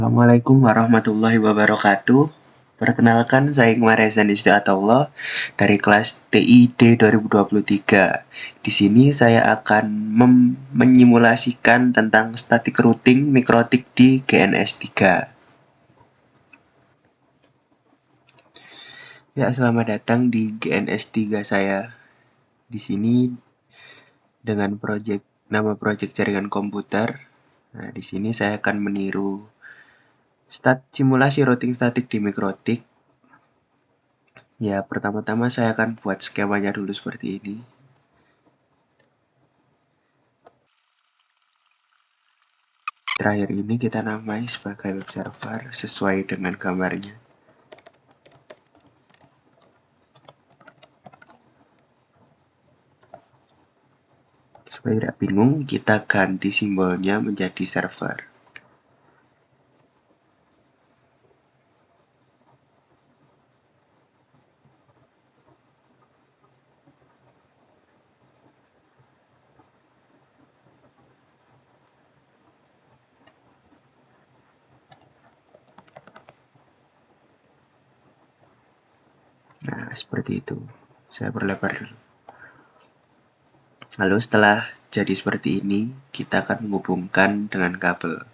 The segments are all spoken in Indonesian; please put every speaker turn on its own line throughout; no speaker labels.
Assalamualaikum warahmatullahi wabarakatuh. Perkenalkan, saya Iqmar Rezan Ataulah dari kelas TID 2023. Di sini saya akan menyimulasikan tentang static routing mikrotik di GNS 3. Ya, selamat datang di GNS 3 saya. Di sini dengan nama proyek jaringan komputer. Nah, di sini saya akan meniru simulasi routing statik di mikrotik. Ya, pertama-tama saya akan buat skemanya dulu seperti ini. Terakhir ini kita namai sebagai web server sesuai dengan gambarnya. Supaya tidak bingung, kita ganti simbolnya menjadi server. Nah, seperti itu. Saya perlebar dulu. Lalu setelah jadi seperti ini, kita akan menghubungkan dengan kabel.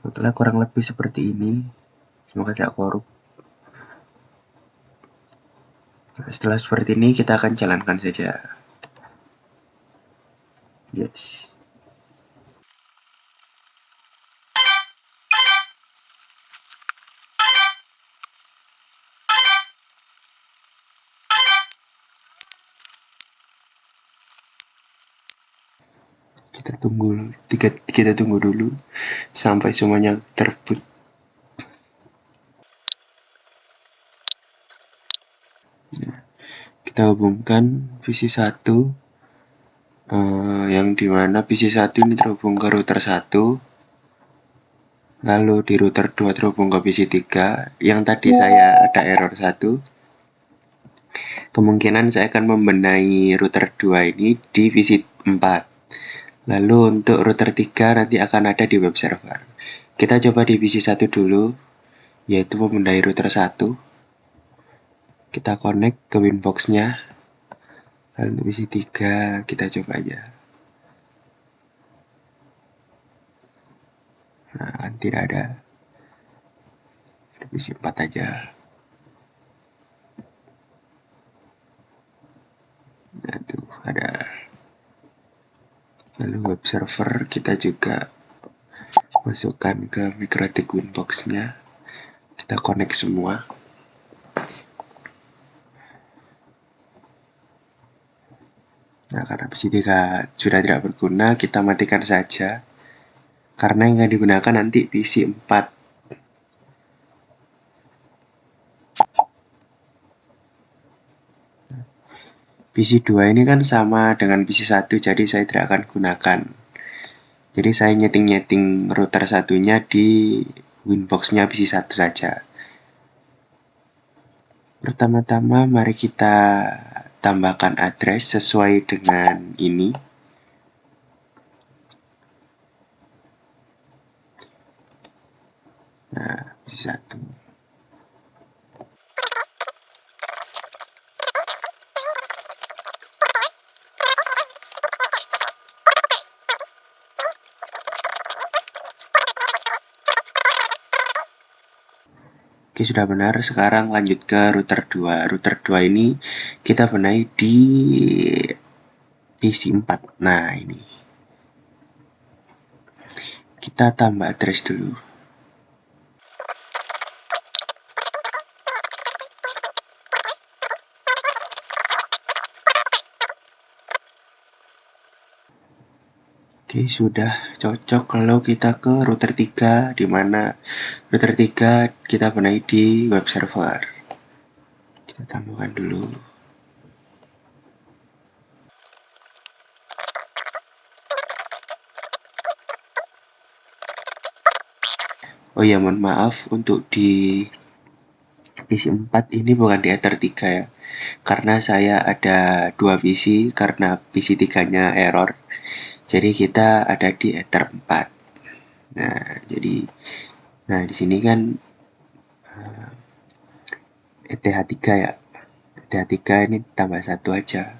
Setelah kurang lebih seperti ini, semoga tidak korup. Nah, setelah seperti ini, kita akan jalankan saja. Yes. Kita tunggu dulu sampai semuanya terboot. Nah, kita hubungkan PC 1 yang dimana PC 1 ini terhubung ke router 1, lalu di router 2 terhubung ke PC 3, yang tadi saya ada error 1. Kemungkinan saya akan membenahi router 2 ini di PC 4. Lalu untuk router 3 nanti akan ada di web server. Kita coba di PC 1 dulu, yaitu membenahi router 1. Kita connect ke Winbox-nya. Lalu untuk PC 3 kita coba aja. Nah, tidak ada. PC 4 aja. Nah, tuh ada. Lalu web server kita juga masukkan ke mikrotik Winbox-nya. Kita connect semua. Nah, karena PC 3 sudah tidak berguna, kita matikan saja. Karena yang akan digunakan nanti PC 4. PC 2 ini kan sama dengan PC 1, jadi saya tidak akan gunakan. Jadi saya nyeting-nyeting router satunya di Winbox-nya PC 1 saja. Pertama-tama mari kita tambahkan address sesuai dengan ini. Nah, PC 1. Oke, sudah benar. Sekarang lanjut ke router 2. Router 2 ini kita benahi di PC 4. Nah, ini. Kita tambah address dulu. Oke, sudah cocok kalau kita ke router 3, di mana router 3 kita benahi di web server. Kita tambahkan dulu. Oh ya, mohon maaf untuk di PC 4 ini bukan di Ether 3 ya, karena saya ada 2 PC karena PC 3-nya error. Jadi kita ada di Ether 4. Nah, di sini kan ETH 3 ya. ETH 3 ini tambah satu aja.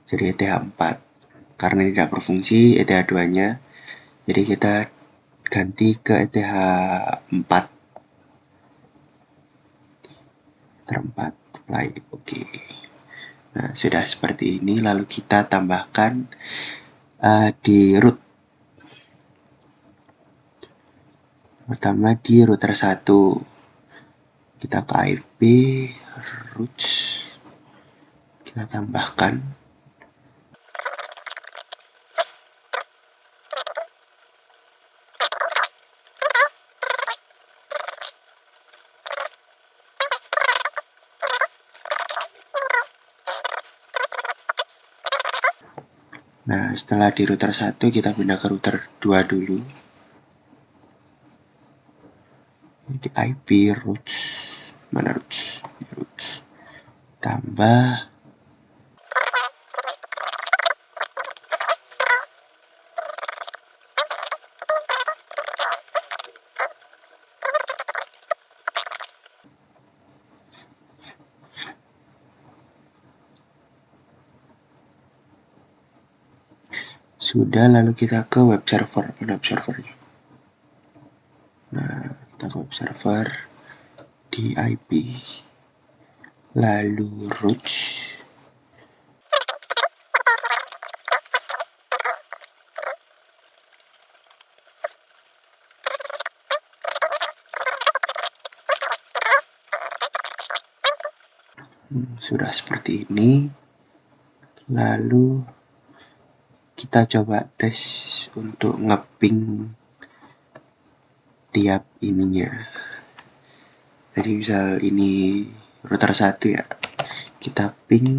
Jadi ETH 4. Karena ini tidak berfungsi ETH 2-nya, jadi kita ganti ke ETH 4. Terempat play. Oke. Nah, sudah seperti ini lalu kita tambahkan di root. Pertama di router 1. Kita ke IP roots. Kita tambahkan Nah, setelah di router 1 kita pindah ke router 2 dulu. Di IP roots. Mana roots? Roots. Tambah sudah, lalu kita ke web server. Mana web servernya? Nah, kita ke web server di IP lalu roots. Sudah seperti ini. Lalu kita coba tes untuk ngeping tiap ininya. Jadi misal ini router 1 ya, kita ping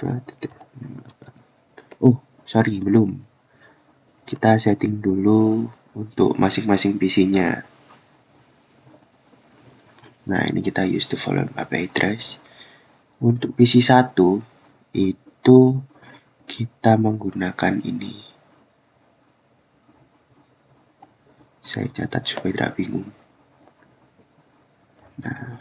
2.8. Oh sorry, belum. Kita setting dulu untuk masing-masing PC-nya. Nah, ini kita use the following IP address. Untuk PC 1 itu kita menggunakan ini. Saya catat supaya tidak bingung. Nah,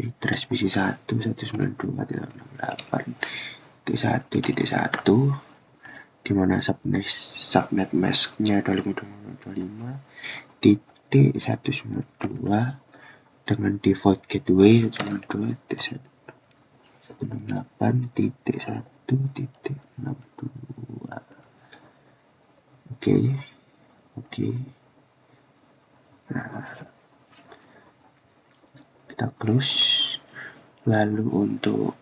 address PC 1 192.168.1.1 di mana subnet masknya 25.192 dengan default gateway 192.168.1.62. Oke. Nah, kita close. Lalu untuk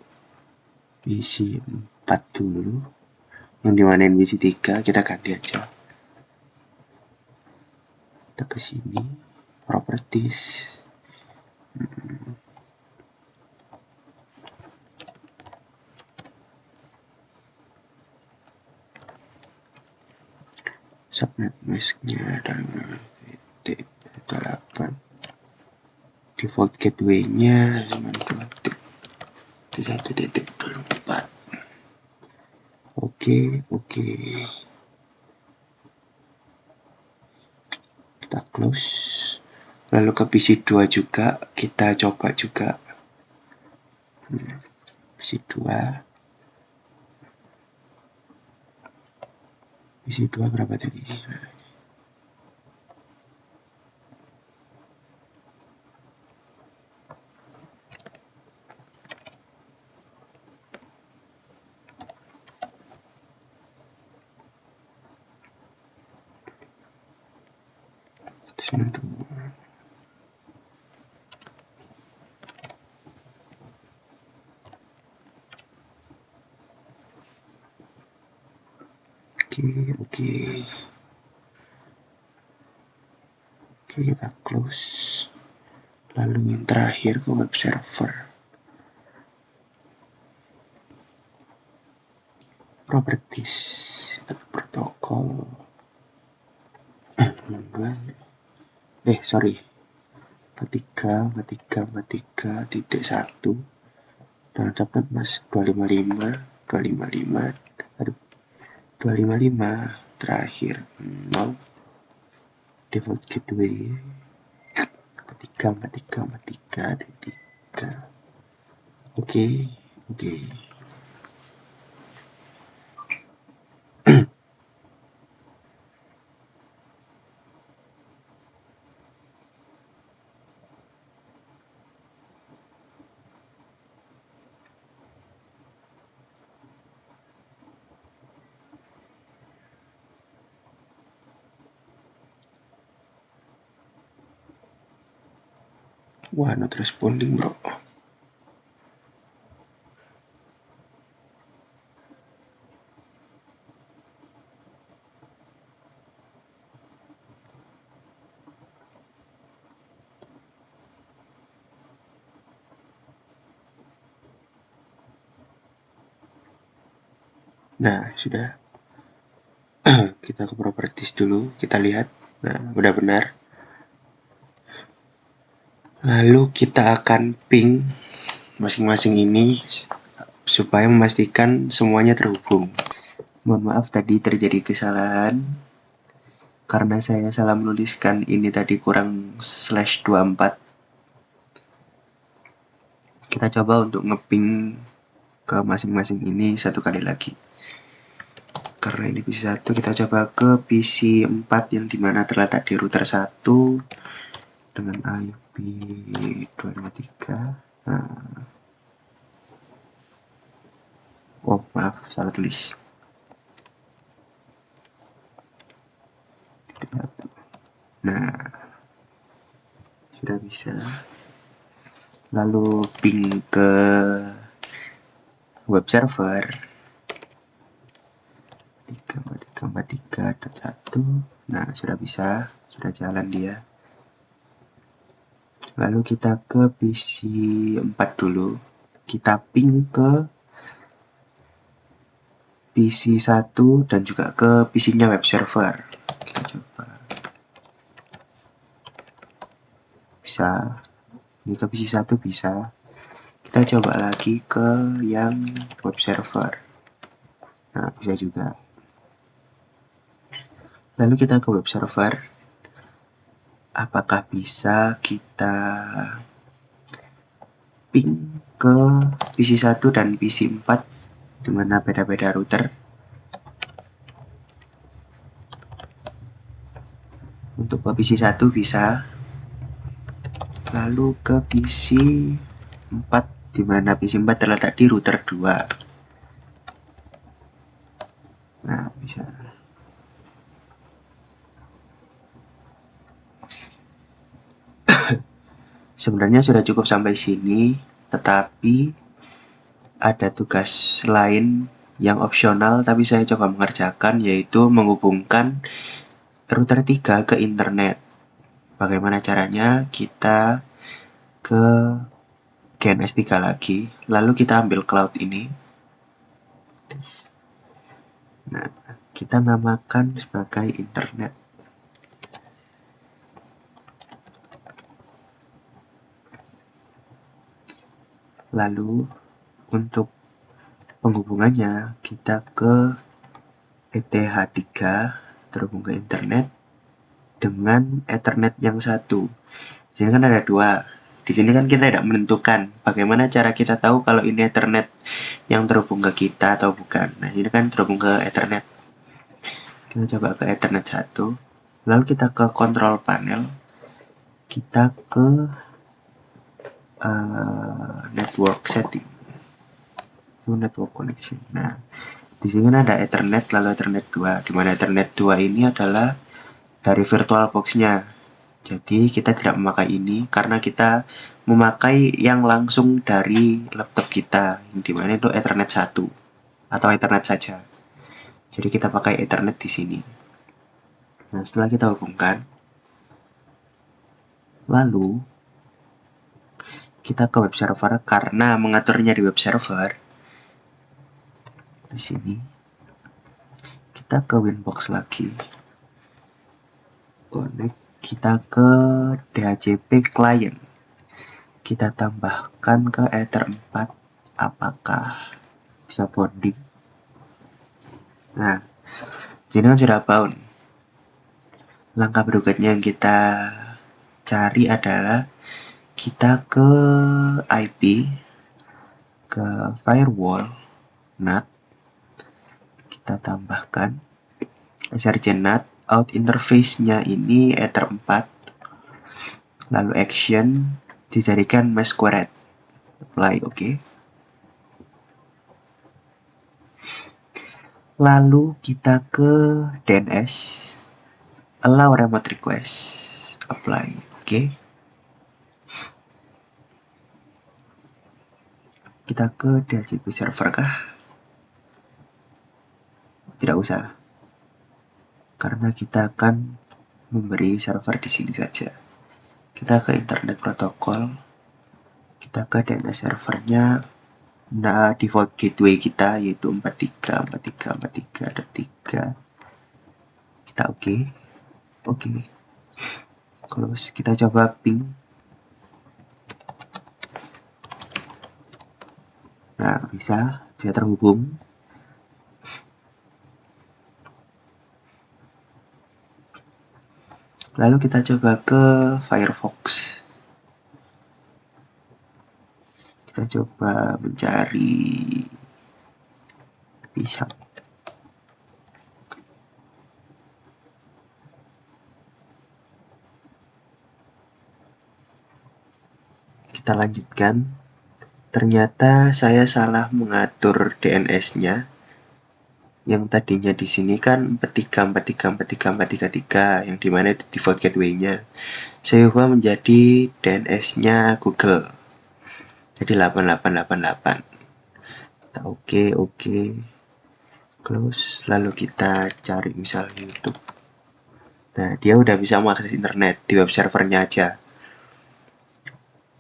PC 4 dulu, yang dimana PC 3 kita ganti aja. Kita ke sini, properties. Subnet masknya dan .8. Default gateway-nya 1.24. Oke. Kita close. Lalu ke PC 2 juga, kita coba juga. PC 2 berapa tadi? Oke, kita close. Lalu yang terakhir ke web server. Properties protokol. Sorry. 43.1 dan dapat mas 255, aduh 255 terakhir 0 default gateway 43.43.3. Oke. Wah, not responding bro. Nah, sudah. Kita ke properties dulu, kita lihat. Nah, udah benar. Lalu kita akan ping masing-masing ini supaya memastikan semuanya terhubung. Mohon maaf tadi terjadi kesalahan karena saya salah menuliskan ini tadi kurang /24. Kita coba untuk ngeping ke masing-masing ini satu kali lagi. Karena ini PC 1, kita coba ke PC 4 yang dimana terletak di router 1 dengan IP 253. Nah. Oh, maaf, salah tulis. Nah, sudah bisa. Lalu ping ke web server 3.3.3.1. Nah, sudah bisa, sudah jalan dia. Lalu kita ke PC 4 dulu. Kita ping ke PC 1 dan juga ke PC-nya web server. Kita coba. Bisa. Ini ke PC 1 bisa. Kita coba lagi ke yang web server. Nah, bisa juga. Lalu kita ke web server. Apakah bisa kita ping ke PC 1 dan PC 4 dimana beda-beda router? Untuk ke PC 1 bisa. Lalu ke PC 4 dimana PC 4 terletak di router 2. Nah, bisa. Sebenarnya sudah cukup sampai sini, tetapi ada tugas lain yang opsional tapi saya coba mengerjakan, yaitu menghubungkan router 3 ke internet. Bagaimana caranya? Kita ke GNS3 lagi, lalu kita ambil cloud ini. Nah, kita namakan sebagai internet. Lalu untuk penghubungannya kita ke ETH3 terhubung ke internet dengan Ethernet yang satu. Di sini kan ada dua. Di sini kan kita tidak menentukan bagaimana cara kita tahu kalau ini Ethernet yang terhubung ke kita atau bukan. Nah, ini kan terhubung ke Ethernet. Kita coba ke Ethernet 1. Lalu kita ke control panel. Kita ke network setting. Network connection. Nah, di sini ada Ethernet lalu Ethernet 2. Di mana Ethernet 2 ini adalah dari VirtualBox-nya. Jadi kita tidak memakai ini karena kita memakai yang langsung dari laptop kita, yang dimana itu Ethernet 1 atau Ethernet saja. Jadi kita pakai Ethernet di sini. Nah, setelah kita hubungkan, lalu kita ke web server karena mengaturnya di web server. Di sini kita ke Winbox lagi. Connect, kita ke DHCP client, kita tambahkan ke Ether 4. Apakah bisa bonding? Nah, ini kan sudah bound. Langkah berikutnya yang kita cari adalah kita ke IP, ke firewall NAT, kita tambahkan src NAT, out interface-nya ini Ether 4, lalu action dijadikan masquerade, apply, oke. Lalu kita ke DNS, allow remote request, apply, oke. Kita ke DHCP server kah? Tidak usah, karena kita akan memberi server di sini saja. Kita ke internet protokol, kita ke DNS servernya. Nah, default gateway kita yaitu 434343.3. Kita oke. Close. Kita coba ping. Nah, bisa terhubung. Lalu kita coba ke Firefox. Kita coba mencari pisang. Kita lanjutkan. Ternyata saya salah mengatur DNS-nya. Yang tadinya di sini kan 43434343, yang dimana itu default gateway-nya. Saya ubah menjadi DNS-nya Google. Jadi 8888. Kita oke. Close. Lalu kita cari misal YouTube. Nah, dia udah bisa mengakses internet di web servernya aja.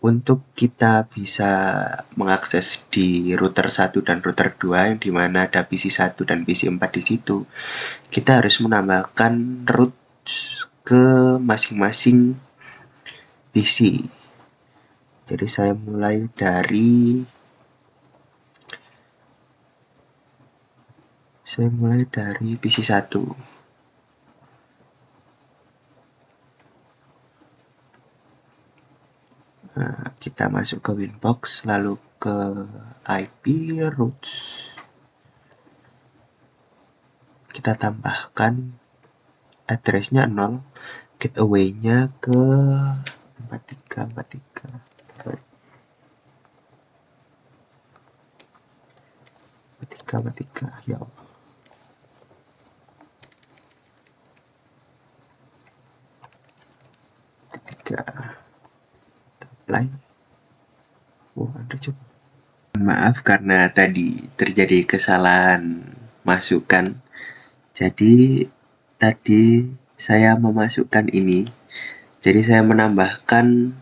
Untuk kita bisa mengakses di router 1 dan router 2, yang dimana ada PC 1 dan PC 4 di situ, kita harus menambahkan root ke masing-masing PC. Jadi saya mulai dari PC 1. Nah, kita masuk ke Winbox, lalu ke IP roots. Kita tambahkan address-nya 0, gateway-nya ke 4343. 4343, ya Allah. Apply. Ada coba. Maaf karena tadi terjadi kesalahan masukan. Jadi tadi saya memasukkan ini. Jadi saya menambahkan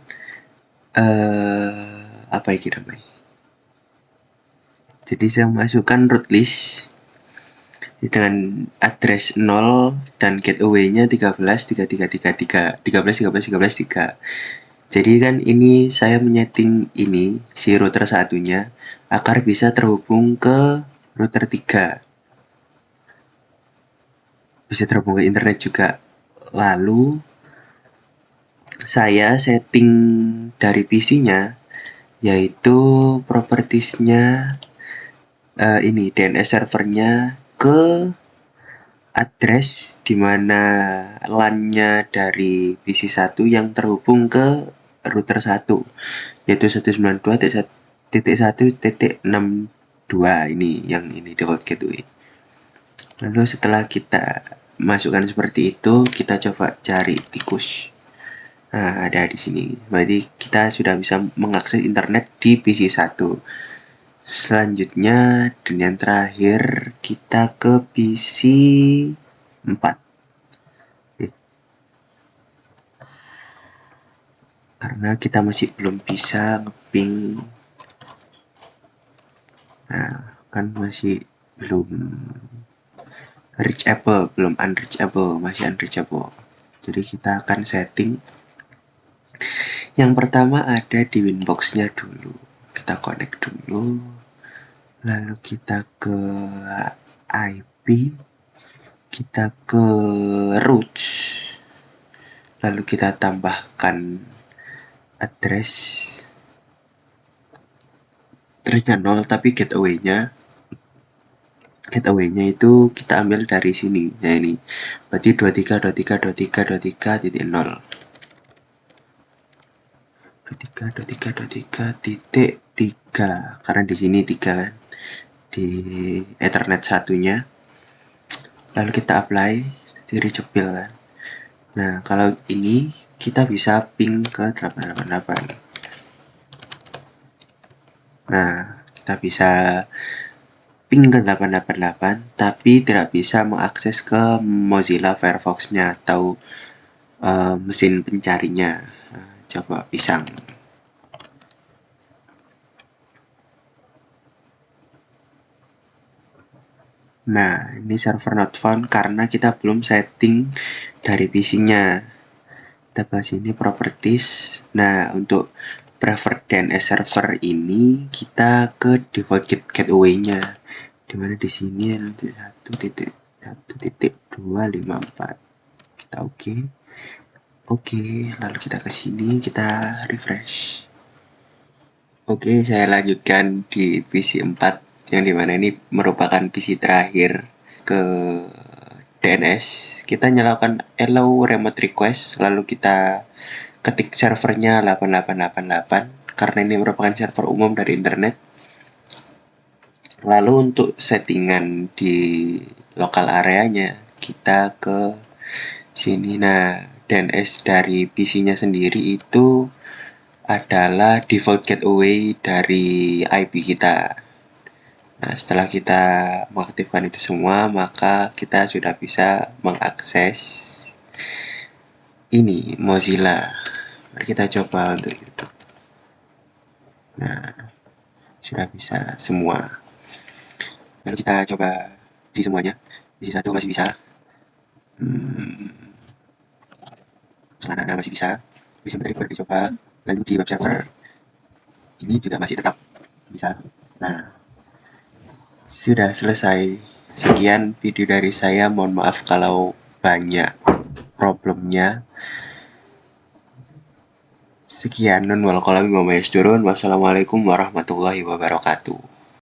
apa ini namanya? Jadi saya memasukkan root list dengan address 0 dan gateway-nya 13.3.3.3. Jadi kan ini saya menyeting ini si router satunya agar bisa terhubung ke router 3. Bisa terhubung ke internet juga. Lalu saya setting dari PC-nya yaitu propertiesnya ini DNS servernya ke address dimana LAN-nya dari PC 1 yang terhubung ke router 1 yaitu 192.1.1.62 ini yang ini default gateway. Lalu setelah kita masukkan seperti itu, kita coba cari tikus. Nah, ada di sini. Berarti kita sudah bisa mengakses internet di PC 1. Selanjutnya dan yang terakhir kita ke PC 4. Karena kita masih belum bisa ngeping. Nah, kan masih belum reachable, belum unreachable, masih unreachable. Jadi kita akan setting. Yang pertama ada di Winbox-nya dulu. Kita connect dulu. Lalu kita ke IP. Kita ke root. Lalu kita tambahkan address. Addressnya 0 tapi gateway-nya itu kita ambil dari sini. Nah ini berarti 23.23.23.23.0 23.23.23.3 karena di sini 3 kan di Ethernet satunya. Lalu kita apply di reachable kan. Nah kalau ini kita bisa ping ke 888. Nah kita bisa ping ke 888 tapi tidak bisa mengakses ke Mozilla Firefox-nya atau mesin pencarinya. Nah, coba pisang. Nah, ini server not found karena kita belum setting dari PC-nya. Kita ke sini properties. Nah, untuk preferred DNS server ini kita ke default gateway-nya. Dimana di sini nanti 1.1.254. Kita oke. Oke, lalu kita ke sini, kita refresh. Oke, saya lanjutkan di PC 4 yang dimana ini merupakan PC terakhir ke DNS. Kita nyalakan allow remote request, lalu kita ketik servernya 8888 karena ini merupakan server umum dari internet. Lalu untuk settingan di lokal areanya kita ke sini. Nah, DNS dari PC-nya sendiri itu adalah default gateway dari IP kita. Nah, setelah kita mengaktifkan itu semua, maka kita sudah bisa mengakses ini Mozilla. Mari kita coba untuk itu. Nah, sudah bisa semua. Lalu kita coba di semuanya. Di satu masih bisa. Celana masih bisa. Bisa menarik dicoba. Lalu di web server ini juga masih tetap bisa. Nah, sudah selesai. Sekian video dari saya. Mohon maaf kalau banyak problemnya. Sekian, non wal kolami wassalamualaikum warahmatullahi wabarakatuh.